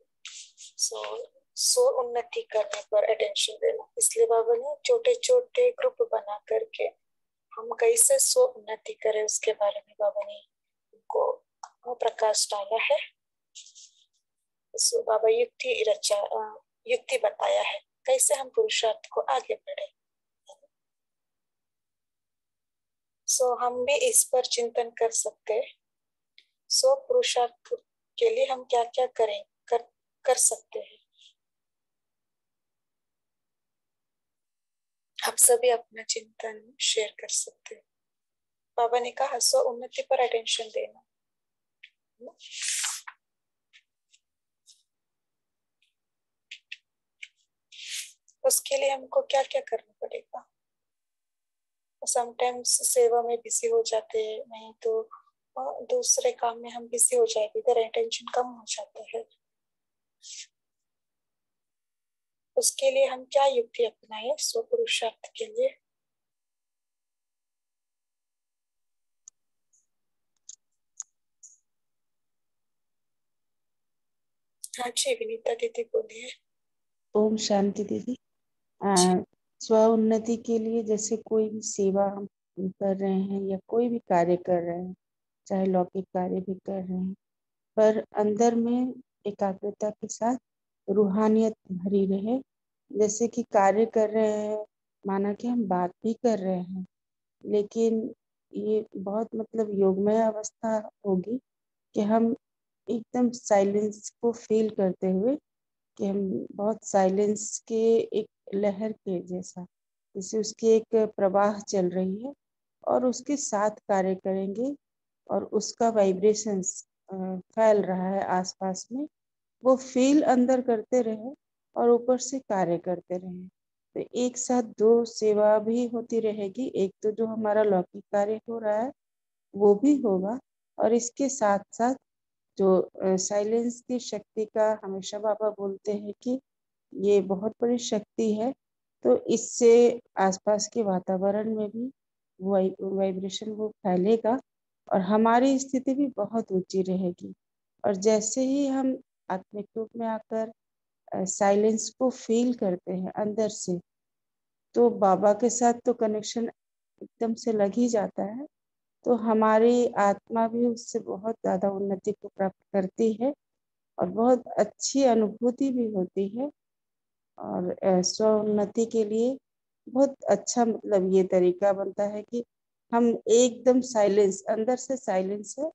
सो उन्नति करने पर अटेंशन देना। इसलिए बाबा ने छोटे छोटे ग्रुप बना करके हम कैसे सो उन्नति करें उसके बारे में बाबा ने उनको प्रकाश डाला है। बाबा युक्ति बताया है कैसे हम पुरुषार्थ को आगे बढ़े। हम भी इस पर चिंतन कर सकते हैं। पुरुषार्थ के लिए हम क्या क्या कर सकते हैं। आप सभी अपना चिंतन शेयर कर सकते हैं। बाबा ने कहा उन्नति पर अटेंशन देना। उसके लिए हमको क्या क्या करना पड़ेगा। समटाइम्स सेवा में बिजी हो जाते हैं, नहीं तो दूसरे काम में हम बिजी हो जाएंगे, इधर अटेंशन कम हो जाता है। उसके लिए हम क्या युक्ति अपनाएं पुरुषार्थ के लिए। हाँ जी विनीता दीदी बोलिए। ओम शांति दीदी। स्व उन्नति के लिए जैसे कोई भी सेवा हम कर रहे हैं या कोई भी कार्य कर रहे हैं, चाहे लौकिक कार्य भी कर रहे हैं, पर अंदर में एकाग्रता के साथ रूहानियत भरी रहे। जैसे कि कार्य कर रहे हैं, माना कि हम बात भी कर रहे हैं, लेकिन ये बहुत मतलब योगमय अवस्था होगी कि हम एकदम साइलेंस को फील करते हुए, कि हम बहुत साइलेंस के एक लहर के जैसा, जैसे उसकी एक प्रवाह चल रही है और उसके साथ कार्य करेंगे और उसका वाइब्रेशंस फैल रहा है आसपास में, वो फील अंदर करते रहे और ऊपर से कार्य करते रहे। तो एक साथ दो सेवा भी होती रहेगी। एक तो जो हमारा लौकिक कार्य हो रहा है वो भी होगा, और इसके साथ साथ जो साइलेंस की शक्ति का हमेशा बाबा बोलते हैं कि ये बहुत बड़ी शक्ति है, तो इससे आसपास के वातावरण में भी वाइब्रेशन वो फैलेगा और हमारी स्थिति भी बहुत ऊंची रहेगी। और जैसे ही हम आत्मिक रूप में आकर साइलेंस को फील करते हैं अंदर से, तो बाबा के साथ तो कनेक्शन एकदम से लग ही जाता है। तो हमारी आत्मा भी उससे बहुत ज्यादा उन्नति को प्राप्त करती है और बहुत अच्छी अनुभूति भी होती है। और स्व उन्नति के लिए बहुत अच्छा मतलब ये तरीका बनता है कि हम एकदम साइलेंस, अंदर से साइलेंस है,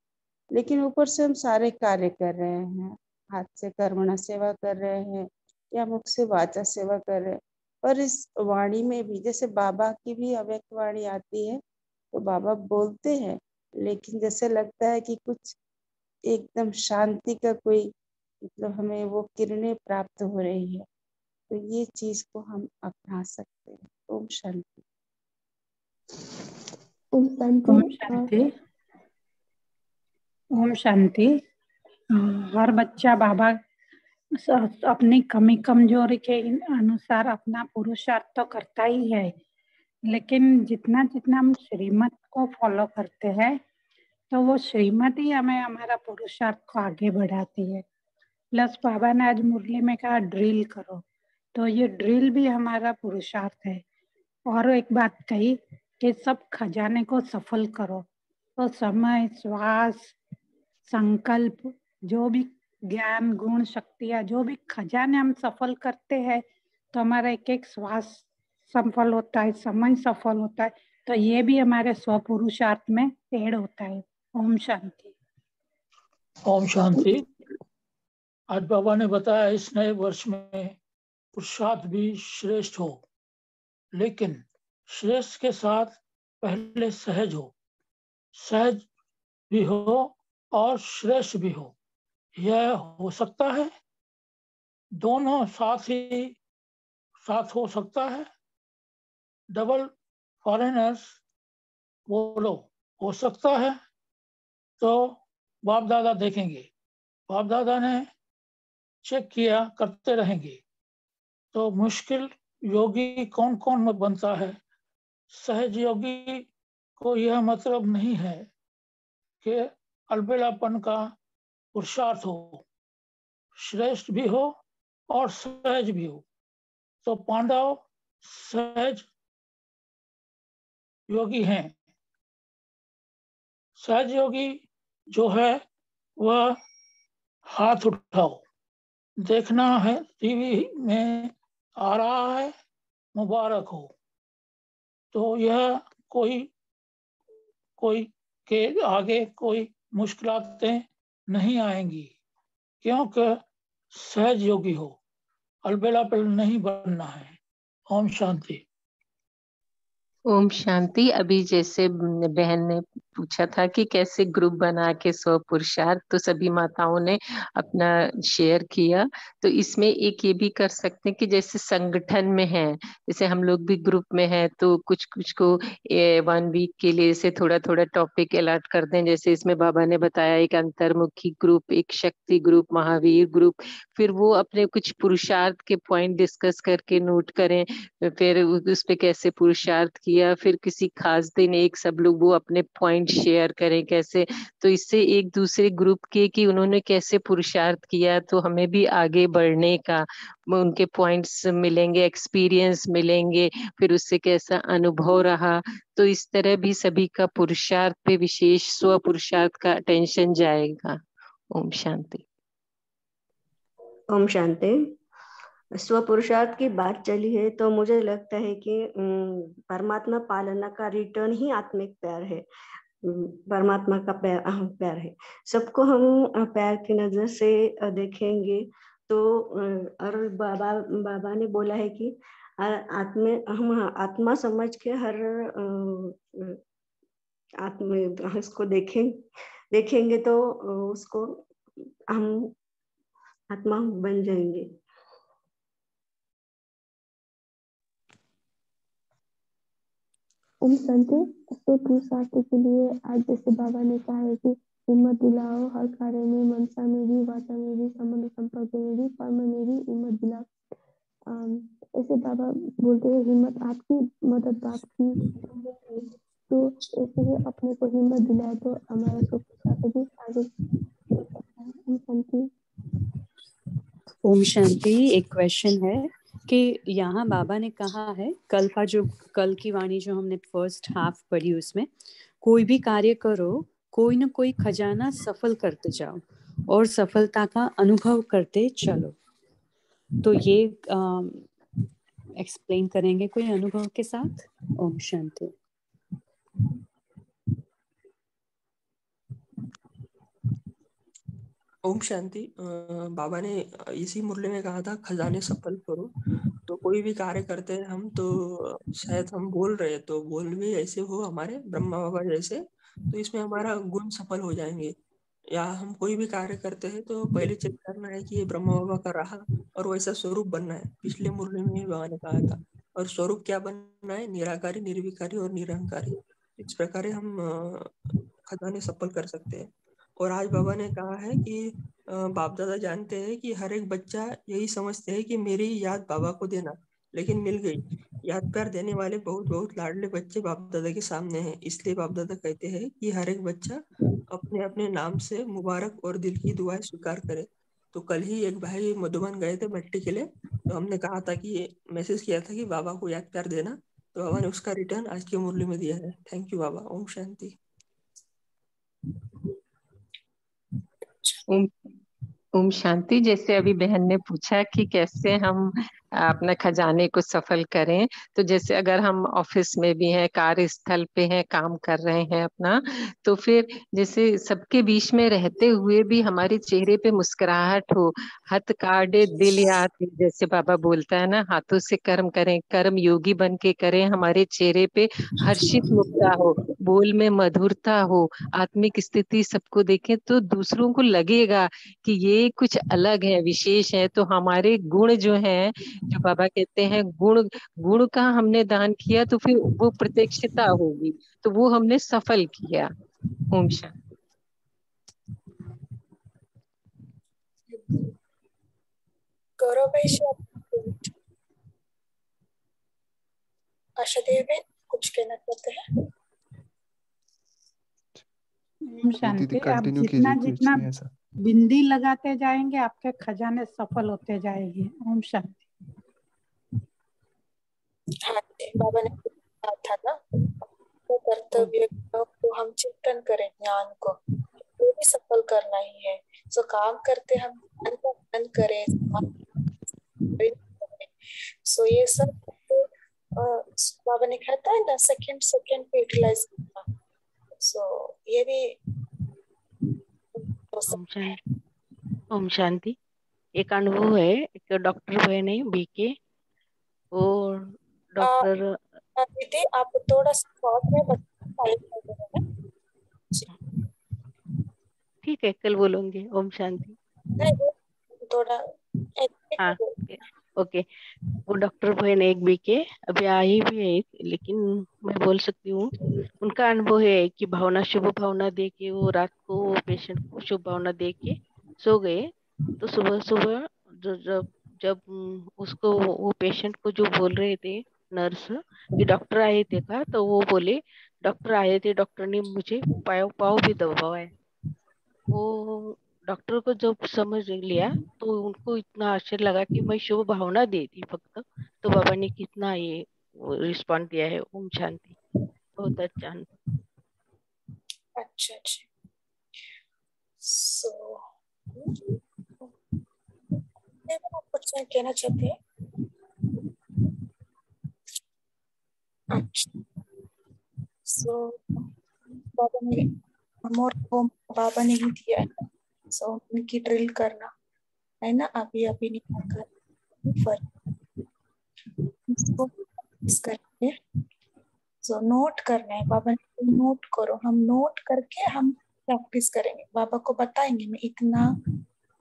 लेकिन ऊपर से हम सारे कार्य कर रहे हैं। हाथ से कर्मणा सेवा कर रहे हैं या मुख से वाचा सेवा कर रहे हैं। पर इस वाणी में भी जैसे बाबा की भी अव्यक्त वाणी आती है, तो बाबा बोलते हैं, लेकिन जैसे लगता है कि कुछ एकदम शांति का कोई मतलब हमें वो किरणें प्राप्त हो रही है। तो ये चीज को हम अपना सकते हैं। ओम शांति। ओम शांति। ओम शांति। ओम शांति। हर बच्चा बाबा अपनी कमी कमजोरी के अनुसार अपना पुरुषार्थ तो करता ही है, लेकिन जितना जितना हम श्रीमत को फॉलो करते हैं, तो वो श्रीमत ही हमें हमारा पुरुषार्थ को आगे बढ़ाती है। प्लस बाबा ने आज मुरली में कहा ड्रिल करो, तो ये ड्रिल भी हमारा पुरुषार्थ है। और एक बात कही कि सब खजाने को सफल करो, तो समय, श्वास, संकल्प, जो भी ज्ञान, गुण, शक्तियाँ, जो भी खजाने हम सफल करते हैं, तो हमारा एक एक श्वास सफल होता है, समय सफल होता है, तो ये भी हमारे स्वपुरुषार्थ में एड होता है। ओम शांति। ओम शांति। आज बाबा ने बताया इस नए वर्ष में पुरुषार्थ भी श्रेष्ठ हो, लेकिन श्रेष्ठ के साथ पहले सहज हो, सहज भी हो और श्रेष्ठ भी हो। यह हो सकता है, दोनों साथ ही साथ हो सकता है। डबल फॉरेनर्स बोलो हो सकता है, तो बाप दादा देखेंगे, बाप दादा ने चेक किया, करते रहेंगे। तो मुश्किल योगी कौन कौन बनता है? सहज योगी को यह मतलब नहीं है कि अलबेलापन का पुरुषार्थ हो, श्रेष्ठ भी हो और सहज भी हो। तो पांडव सहज योगी हैं। सहज योगी जो है वह हाथ उठाओ, देखना है टीवी में आ रहा है, मुबारक हो। तो यह कोई के आगे कोई मुश्किलातें नहीं आएंगी, क्योंकि सहज योगी हो, अलबेलापन नहीं बनना है। ओम शांति। ओम शांति। अभी जैसे बहन ने पूछा था कि कैसे ग्रुप बना के स्व पुरुषार्थ, तो सभी माताओं ने अपना शेयर किया। तो इसमें एक ये भी कर सकते हैं कि जैसे संगठन में है, जैसे हम लोग भी ग्रुप में है, तो कुछ कुछ को 1 वीक के लिए से थोड़ा थोड़ा टॉपिक अलॉट कर दें। जैसे इसमें बाबा ने बताया एक अंतर्मुखी ग्रुप, एक शक्ति ग्रुप, महावीर ग्रुप। फिर वो अपने कुछ पुरुषार्थ के पॉइंट डिस्कस करके नोट करें, फिर उस पे कैसे पुरुषार्थ किया। फिर किसी खास दिन एक सब लोग वो अपने पॉइंट शेयर करें कैसे, तो इससे एक दूसरे ग्रुप के कि उन्होंने कैसे पुरुषार्थ किया, तो हमें भी आगे बढ़ने का उनके पॉइंट्स मिलेंगे, एक्सपीरियंस मिलेंगे, फिर उससे कैसा अनुभव रहा। तो इस तरह भी सभी का पुरुषार्थ पे विशेष स्व पुरुषार्थ का अटेंशन जाएगा। ओम शांति। ओम शांति। स्वपुरुषार्थ की बात चली है तो मुझे लगता है कि परमात्मा पालना का रिटर्न ही आत्मिक प्यार है, परमात्मा का प्यार है। सबको हम प्यार की नजर से देखेंगे तो, और बाबा ने बोला है कि हम आत्मा समझ के हर आत्मा इसको देखेंगे तो उसको हम आत्मा बन जाएंगे। ओम शांति। तो पुरुषार्थ के लिए आज जैसे बाबा ने कहा है कि हिम्मत दिलाओ, हर कार्य में, मनसा में भी, वाचा में भी, संबंध संपर्क में भी, कर्म में भी हिम्मत दिलाओ। ऐसे बाबा बोलते हैं हिम्मत आपकी, मदद बाप की। तो ऐसे ही अपने को हिम्मत दिलाए तो हमारा पुरुषार्थ भी आगे। ओम शांति। ओम शांति। एक क्वेश्चन है कि यहाँ बाबा ने कहा है, कल की वाणी जो हमने फर्स्ट हाफ पढ़ी उसमें, कोई भी कार्य करो, कोई ना कोई खजाना सफल करते जाओ और सफलता का अनुभव करते चलो। तो ये एक्सप्लेन करेंगे कोई अनुभव के साथ। ओम शांति। ओम शांति। बाबा ने इसी मुरली में कहा था खजाने सफल करो। तो कोई भी कार्य करते हैं हम, तो शायद हम बोल रहे हैं तो बोल भी ऐसे हो हमारे ब्रह्मा बाबा जैसे, तो इसमें हमारा गुण सफल हो जाएंगे। या हम कोई भी कार्य करते हैं तो पहले चेक करना है कि ये ब्रह्मा बाबा का रहा और वैसा स्वरूप बनना है। पिछले मुरली में भी बाबा ने कहा था। और स्वरूप क्या बनना है? निराकारी, निर्विकारी और निरंकारी। इस प्रकार हम खजाने सफल कर सकते हैं। और आज बाबा ने कहा है कि बाप दादा जानते हैं कि हर एक बच्चा यही समझते हैं कि मेरी याद बाबा को देना, लेकिन मिल गई। याद प्यार देने वाले बहुत बहुत लाडले बच्चे बाप दादा के सामने हैं। इसलिए बाप दादा कहते हैं कि हर एक बच्चा अपने अपने नाम से मुबारक और दिल की दुआएं स्वीकार करे। तो कल ही एक भाई मधुबन गए थे मट्टी के लिए, तो हमने कहा था कि मैसेज किया था कि बाबा को याद प्यार देना, तो बाबा ने उसका रिटर्न आज की मुरली में दिया है। थैंक यू बाबा। ओम शांति। ओम ओम शांति। जैसे अभी बहन ने पूछा कि कैसे हम अपने खजाने को सफल करें, तो जैसे अगर हम ऑफिस में भी हैं, कार्यस्थल पे हैं, काम कर रहे हैं अपना, तो फिर जैसे सबके बीच में रहते हुए भी हमारे चेहरे पे मुस्कुराहट हो, हथ काटे दिल याद, जैसे बाबा बोलता है ना, हाथों से कर्म करें, कर्म योगी बन के करें, हमारे चेहरे पे हर्षित मुक्ता हो, बोल में मधुरता हो, आत्मिक स्थिति सबको देखें तो दूसरों को लगेगा कि ये कुछ अलग है, विशेष है। तो हमारे गुण जो हैं, जो बाबा कहते हैं गुण, गुण का हमने दान किया तो फिर वो प्रत्यक्षता होगी, तो वो हमने सफल किया। ओम शांति। गौरव भाई, आशा देवी कुछ कहना चाहते हैं? शांति। आप कंटिन्यू जितना कीजिए, कुछ जितना नहीं ऐसा। बिंदी लगाते जाएंगे आपके खजाने सफल होते जाएंगे। ओम शांति। हाँ जी, बाबा ने कहा था ना, तो कर्तव्य को हम चिंतन करें, ज्ञान को वो भी सफल करना ही है। जो काम करते हम मन करें, सो ये सब बाबा ने कहता है ना, सेकंड सेकंड पे यूटिलाइज करना, सो ये भी हो सकता है। ओम शांति। एक अनुभव है, एक डॉक्टर बहन है बीके, वो डॉक्टर। दीदी आप थोड़ा सा शॉर्ट में बताइए। ठीक है, कल बोलूंगी। ओम शांति। नहीं, थोड़ा हाँ ओके। वो डॉक्टर बहन एक बीके अभी आई भी है, लेकिन मैं बोल सकती हूँ उनका अनुभव है कि भावना, शुभ भावना दे के वो रात को पेशेंट को शुभ भावना दे के सो गए, तो सुबह सुबह जब जब उसको, वो पेशेंट को जो बोल रहे थे नर्स कि डॉक्टर आए थे का, तो वो बोले डॉक्टर आए थे, डॉक्टर ने मुझे पाँव पाँव भी दबाया है। वो डॉक्टर को जब समझ लिया तो उनको इतना आश्चर्य लगा कि मैं शुभ भावना दी थी फक्त, तो बाबा ने कितना ये रिस्पॉन्ड दिया है। ओम शांति। बहुत अच्छा। अच्छा अच्छा। सो आप कुछ कहना चाहते हैं? अच्छा, सो बाबा ने मोर को बाबा ने ही दिया है, सो उनकी ड्रिल करना है ना, अभी अभी नहीं कर इसको करके, सो नोट करना है। बाबा ने नोट करो, हम नोट करके हम प्रैक्टिस करेंगे, बाबा को बताएंगे मैं इतना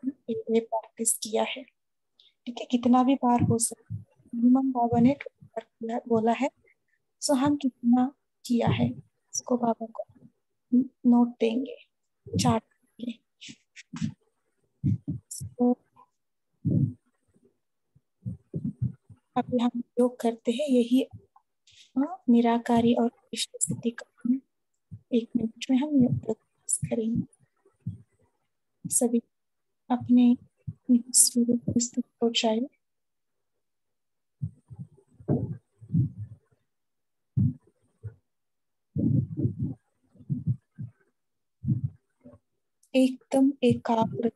ये प्रैक्टिस किया है, ठीक है, कितना भी बार हो सकता मिनिमम बाबा ने बोला है, सो हम कितना किया है इसको बाबा को नोट देंगे, चार्ट देंगे। तो अभी हम योग करते हैं, यही निराकारी और इष्ट स्थिति का 1 मिनट में हम प्रैक्टिस करेंगे। सभी अपने स्वरूप स्थित हो जाए। एकदम एकाग्र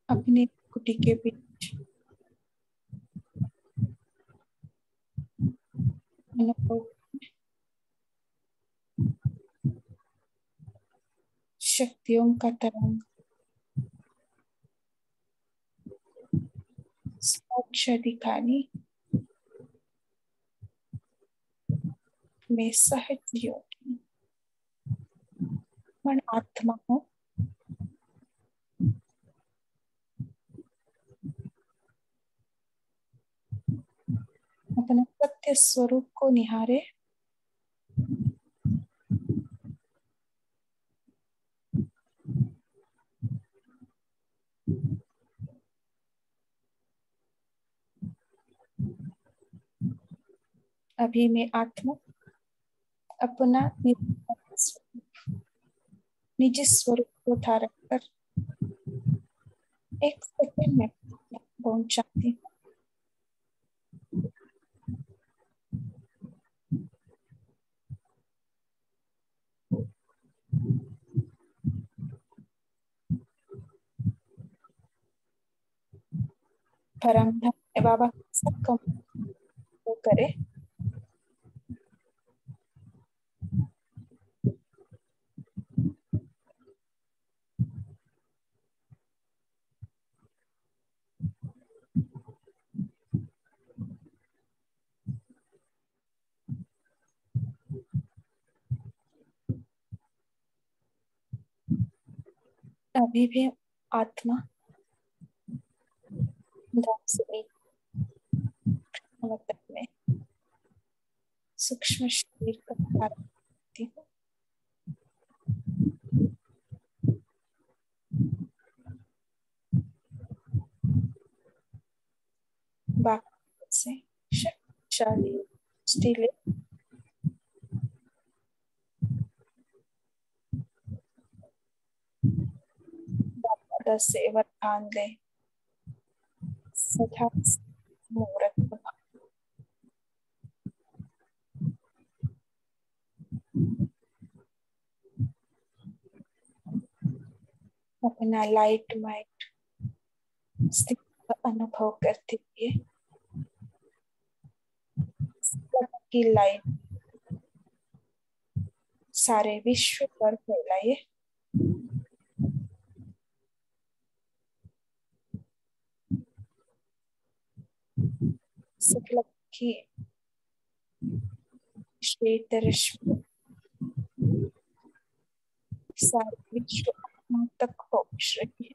अपने कुटी के बीच शक्तियों का तरंग स्वच्छ अधिकारी में सहज योगी मन आत्मा हो, अपने सत्य स्वरूप को निहारे, अभी मैं आत्मा अपना निजी स्वरूप को धारण कर 1 सेकंड में पहुंच जाती हूँ। परम धाम बाबा सब कम वो करे। अभी भी आत्मा में सूक्ष्म शरीर का कार्य करती हूँ। बाकी से शक्तिशाली स्टील बाबा से वरदान ले सदा मूर्त अपना लाइट माइट स्थिति का अनुभव करते हुए की लाइट सारे विश्व पर फैलाइए। शुक्ल की श्वेत रश्मि सारे विश्व तक पहुंच रही है।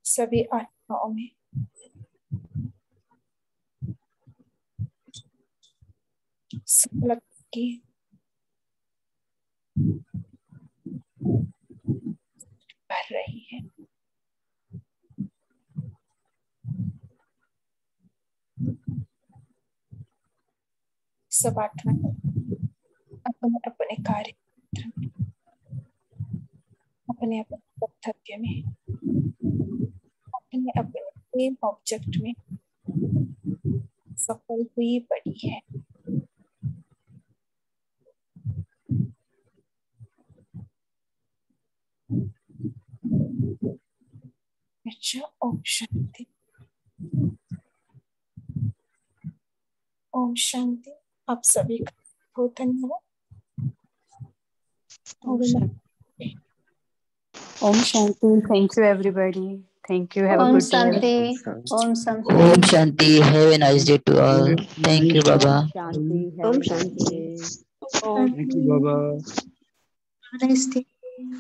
सभी आत्माओं में शुक्ल की भर रही है। सब आत्मा अपने अपने कार्य अपने अपने कर्तव्य में अपने अपने एम ऑब्जेक्ट में सफल हुई पड़ी है। अच्छा, ओम शांति। ओम शांति। आप सभी का बहुत धन्यवाद। ओम शांति। Thank you everybody. Thank you. Have a ओम गुड शांति। डे। ओम शांति। ओम शांति। Have a nice day to all. Thank you बाबा। शांति। ओम शांति। थैंक यू बाबा। Nice day.